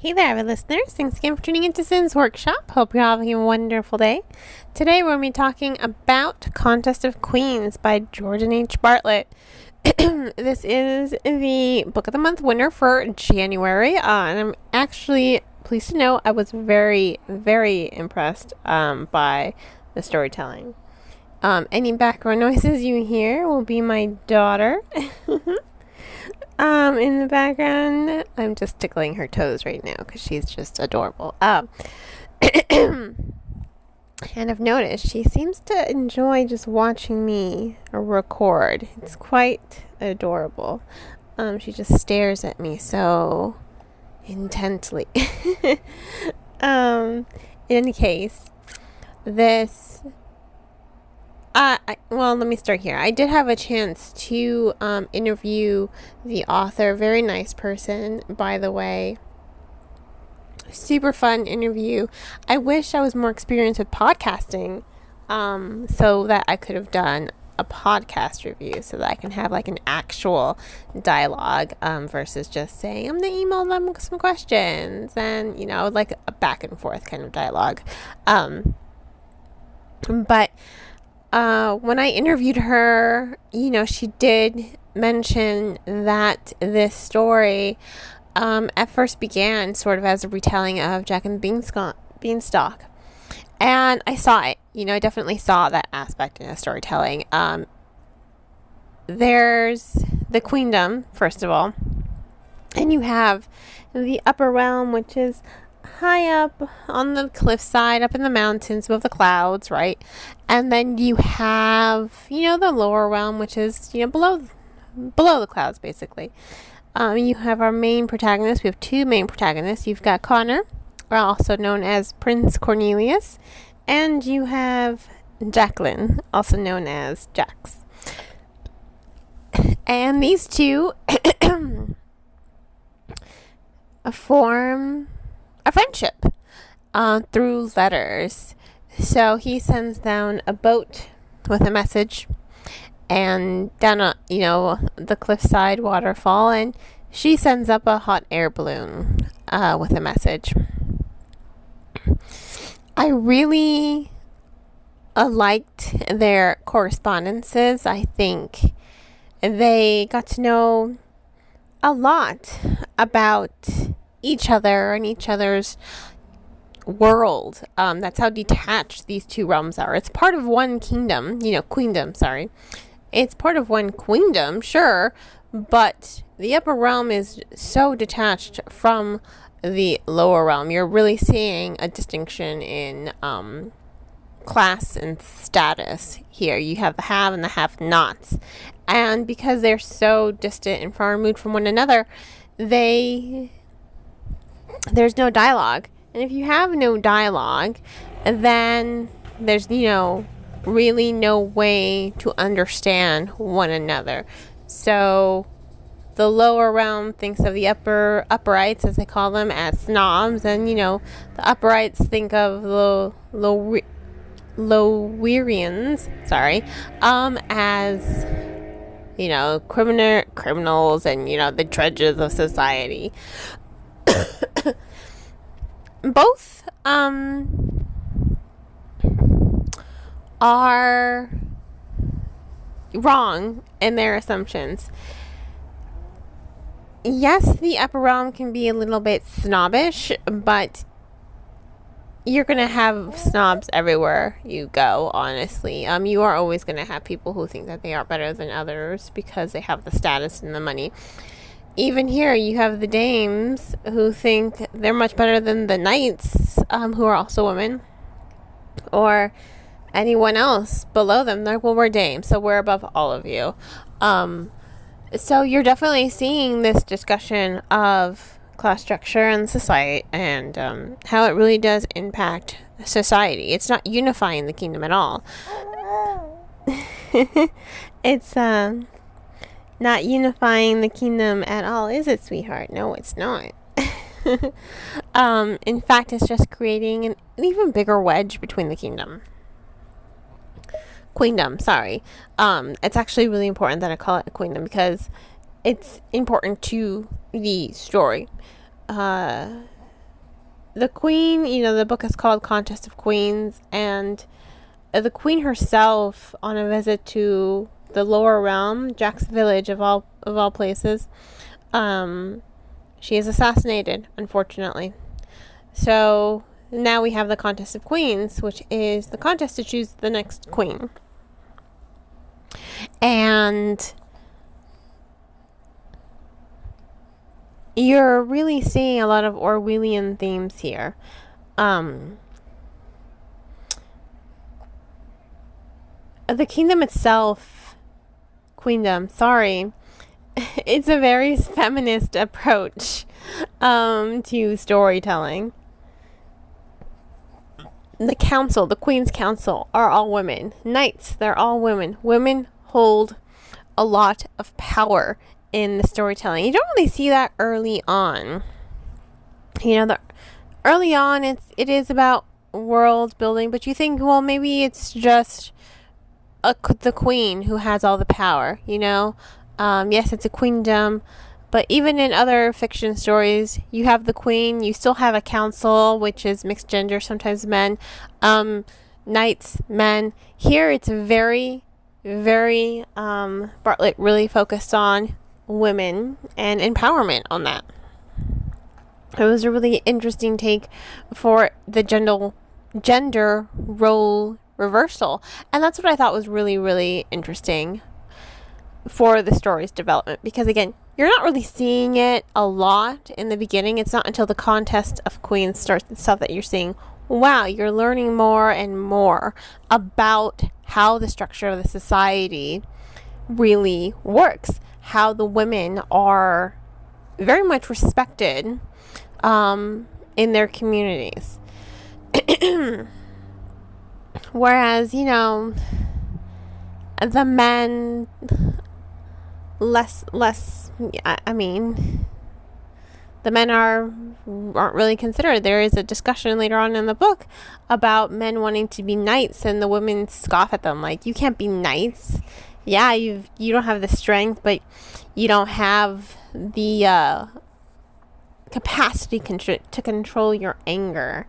Hey there, avid listeners. Thanks again for tuning into Zin's Workshop. Hope you're having a wonderful day. Today we're going to be talking about Contest of Queens by Jordan H. Bartlett. This is the Book of the Month winner for January. And I'm actually pleased to know I was very, very impressed by the storytelling. Any background noises you hear will be my daughter. In the background, I'm just tickling her toes right now because she's just adorable. And I've noticed she seems to enjoy just watching me record. It's quite adorable. She just stares at me so intently. In any case, this... well, let me start here. I did have a chance to interview the author. Very nice person, by the way. Super fun interview. I wish I was more experienced with podcasting, so that I could have done a podcast review, so that I can have like an actual dialogue versus just saying I'm gonna email them some questions and like a back and forth kind of dialogue. But when I interviewed her, she did mention that this story at first began sort of as a retelling of Jack and the Beanstalk. And I saw it. I definitely saw that aspect in a storytelling. There's the queendom, first of all. And you have the upper realm, which is high up on the cliffside, up in the mountains above the clouds, right? And then you have, the lower realm, which is, below the clouds, basically. You have our main protagonist. We have two main protagonists. You've got Connor, also known as Prince Cornelius, and you have Jacqueline, also known as Jax. And these two form a friendship through letters. So he sends down a boat with a message and down the cliffside waterfall, and she sends up a hot air balloon with a message. I really liked their correspondences. I think they got to know a lot about each other and each other's world. That's how detached these two realms are. It's part of one kingdom, queendom, sorry. It's part of one queendom, sure, but the upper realm is so detached from the lower realm. You're really seeing a distinction in class and status here. You have the have and the have-nots. And because they're so distant and far removed from one another, there's no dialogue. And if you have no dialogue, then there's, really no way to understand one another. So the lower realm thinks of the upperites, as they call them, as snobs. And, the upperites think of the Lowerians, as, criminals and, the drudges of society. Both are wrong in their assumptions. Yes, the upper realm can be a little bit snobbish, but you're going to have snobs everywhere you go, honestly. You are always going to have people who think that they are better than others because they have the status and the money. Even here, you have the dames who think they're much better than the knights, who are also women, or anyone else below them. They're like, well, we're dames, so we're above all of you. So you're definitely seeing this discussion of class structure and society, and how it really does impact society. It's not unifying the kingdom at all. It's not unifying the kingdom at all, is it, sweetheart? No, it's not. In fact, it's just creating an even bigger wedge between the queendom, sorry. It's actually really important that I call it a queendom because it's important to the story. the queen, the book is called Contest of Queens, and the queen herself, on a visit to the lower realm, Jack's village of all places, she is assassinated, unfortunately. So now we have the Contest of Queens, which is the contest to choose the next queen. And you're really seeing a lot of Orwellian themes here. The kingdom itself, queendom, sorry, it's a very feminist approach to storytelling. The council, the Queen's Council, are all women. Knights, they're all women. Women hold a lot of power in the storytelling. You don't really see that early on. Early on, it is about world building, but you think, well, maybe it's just the queen who has all the power. Yes, it's a queendom, but even in other fiction stories, you have the queen. You still have a council, which is mixed gender, sometimes men, knights, men. Here, it's very, very Bartlett really focused on women and empowerment on that. It was a really interesting take for the gender role reversal, and that's what I thought was really, really interesting for the story's development, because again, you're not really seeing it a lot in the beginning. It's not until the Contest of Queens starts and stuff that you're seeing, wow, you're learning more and more about how the structure of the society really works, how the women are very much respected in their communities. Whereas, the men the men aren't really considered. There is a discussion later on in the book about men wanting to be knights, and the women scoff at them, like, you can't be knights. Yeah, you don't have the strength, but you don't have the capacity to control your anger.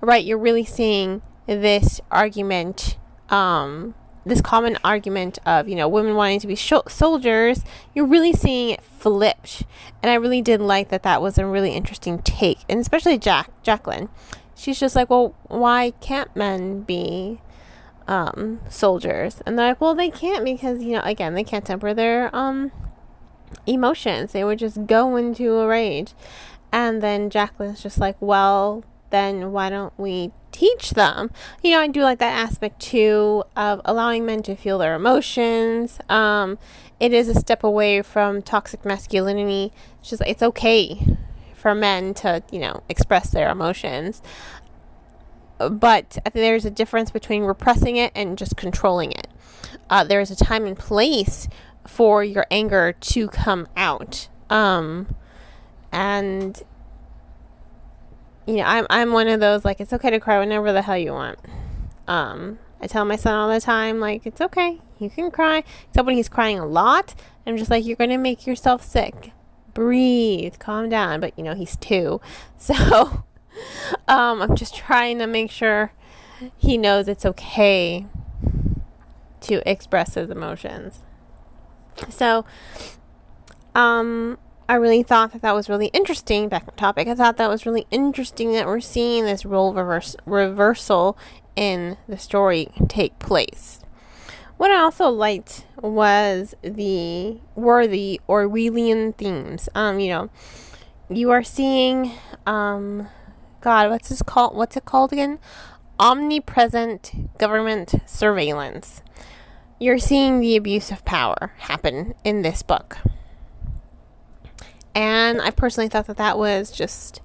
Right, you're really seeing this argument, this common argument of, women wanting to be soldiers. You're really seeing it flipped. And I really did like that was a really interesting take. And especially Jacqueline. She's just like, well, why can't men be soldiers? And they're like, well, they can't because, again, they can't temper their emotions. They would just go into a rage. And then Jacqueline's just like, well, then why don't we teach them? I do like that aspect too of allowing men to feel their emotions. It is a step away from toxic masculinity. It's just, it's okay for men to, express their emotions. But I think there's a difference between repressing it and just controlling it. There's a time and place for your anger to come out. And I'm one of those, like, it's okay to cry whenever the hell you want. I tell my son all the time, like, it's okay, you can cry. Except when he's crying a lot, I'm just like, you're going to make yourself sick. Breathe, calm down. But, he's 2. So, I'm just trying to make sure he knows it's okay to express his emotions. So, I really thought that was really interesting. Back on topic, I thought that was really interesting that we're seeing this role reversal in the story take place. What I also liked were the Orwellian themes. You are seeing, what's it called again? Omnipresent government surveillance. You're seeing the abuse of power happen in this book. And I personally thought that was just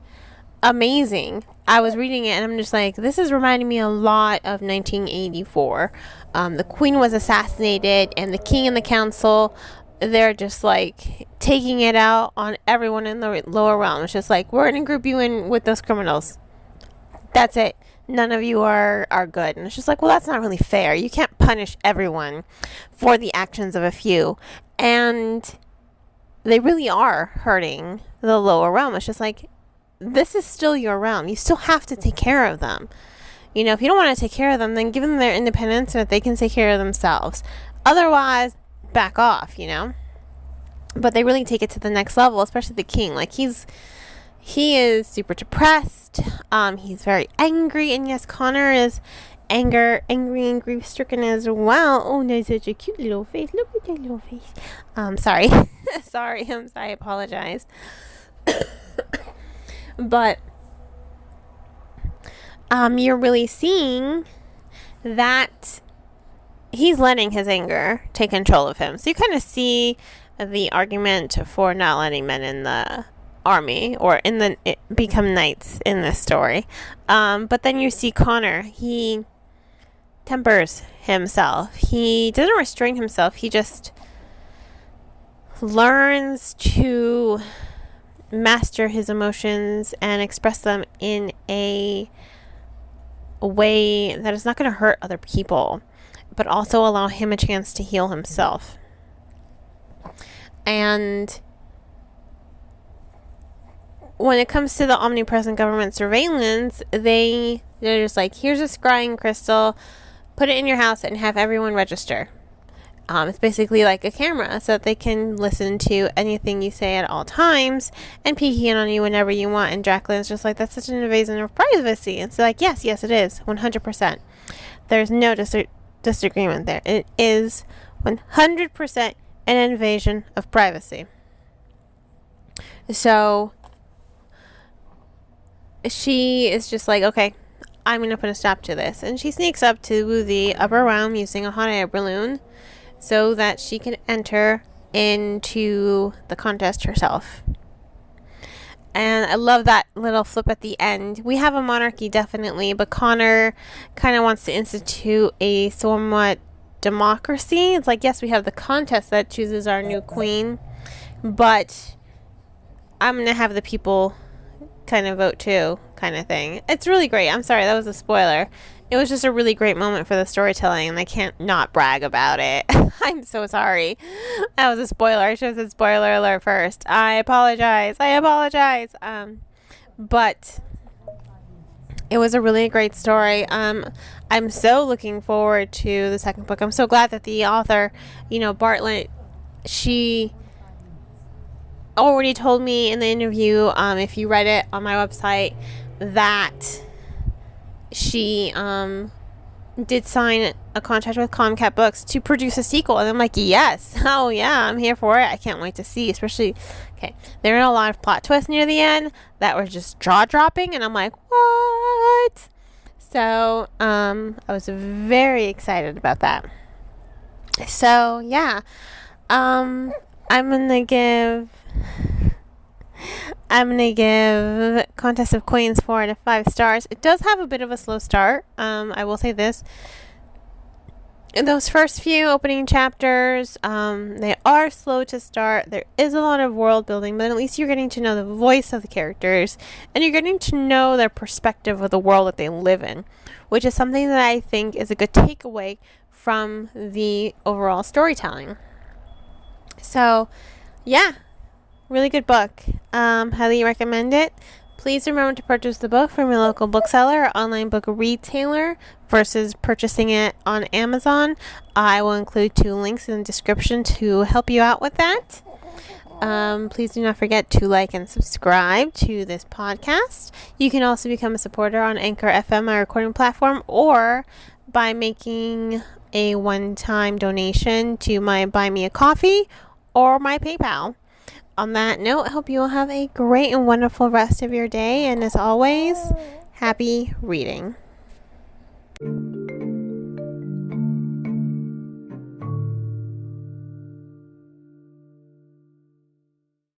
amazing. I was reading it and I'm just like, this is reminding me a lot of 1984. The queen was assassinated and the king and the council, they're just like taking it out on everyone in the lower realm. It's just like, we're going to group you in with those criminals. That's it. None of you are good. And it's just like, well, that's not really fair. You can't punish everyone for the actions of a few. And they really are hurting the lower realm. It's just like, this is still your realm. You still have to take care of them. You know, if you don't want to take care of them, then give them their independence so that they can take care of themselves. Otherwise, back off, you know. But they really take it to the next level, especially the king. Like, he is super depressed. He's very angry. And yes, Connor is angry and grief stricken as well. Oh, no, such a cute little face. Look at that little face. Sorry. sorry. I apologize. But you're really seeing that he's letting his anger take control of him. So you kind of see the argument for not letting men in the army or become knights in this story. But then you see Connor. He tempers himself. He doesn't restrain himself. He just learns to master his emotions and express them in a way that is not going to hurt other people, but also allow him a chance to heal himself. And when it comes to the omnipresent government surveillance, they're just like, here's a scrying crystal, put it in your house and have everyone register. It's basically like a camera so that they can listen to anything you say at all times and peek in on you whenever you want. And Jacqueline's just like, that's such an invasion of privacy. And so like, yes, it is 100%. There's no disagreement there. It is 100% an invasion of privacy. So she is just like, okay, I'm going to put a stop to this. And she sneaks up to the upper realm using a hot air balloon so that she can enter into the contest herself. And I love that little flip at the end. We have a monarchy, definitely, but Connor kind of wants to institute a somewhat democracy. It's like, yes, we have the contest that chooses our new queen, but I'm going to have the people kind of vote too, kind of thing. It's really great. I'm sorry, that was a spoiler. It was just a really great moment for the storytelling, and I can't not brag about it. I'm so sorry. That was a spoiler. I should have said spoiler alert first. I apologize. But it was a really great story. I'm so looking forward to the second book. I'm so glad that the author, Bartlett, she already told me in the interview, if you read it on my website, that she did sign a contract with Comcat Books to produce a sequel. And I'm like, yes. Oh, yeah, I'm here for it. I can't wait to see, especially, okay, there are a lot of plot twists near the end that were just jaw-dropping, and I'm like, what? So, I was very excited about that. So, yeah, I'm gonna give Contest of Queens 4 out of 5 stars. It does have a bit of a slow start. I will say this. In those first few opening chapters, they are slow to start. There is a lot of world building, but at least you're getting to know the voice of the characters, and you're getting to know their perspective of the world that they live in, which is something that I think is a good takeaway from the overall storytelling. So, yeah. Really good book. Highly recommend it. Please remember to purchase the book from your local bookseller or online book retailer versus purchasing it on Amazon. I will include 2 links in the description to help you out with that. Please do not forget to like and subscribe to this podcast. You can also become a supporter on Anchor FM, my recording platform, or by making a one-time donation to my Buy Me a Coffee or my PayPal. On that note, I hope you all have a great and wonderful rest of your day. And as always, happy reading.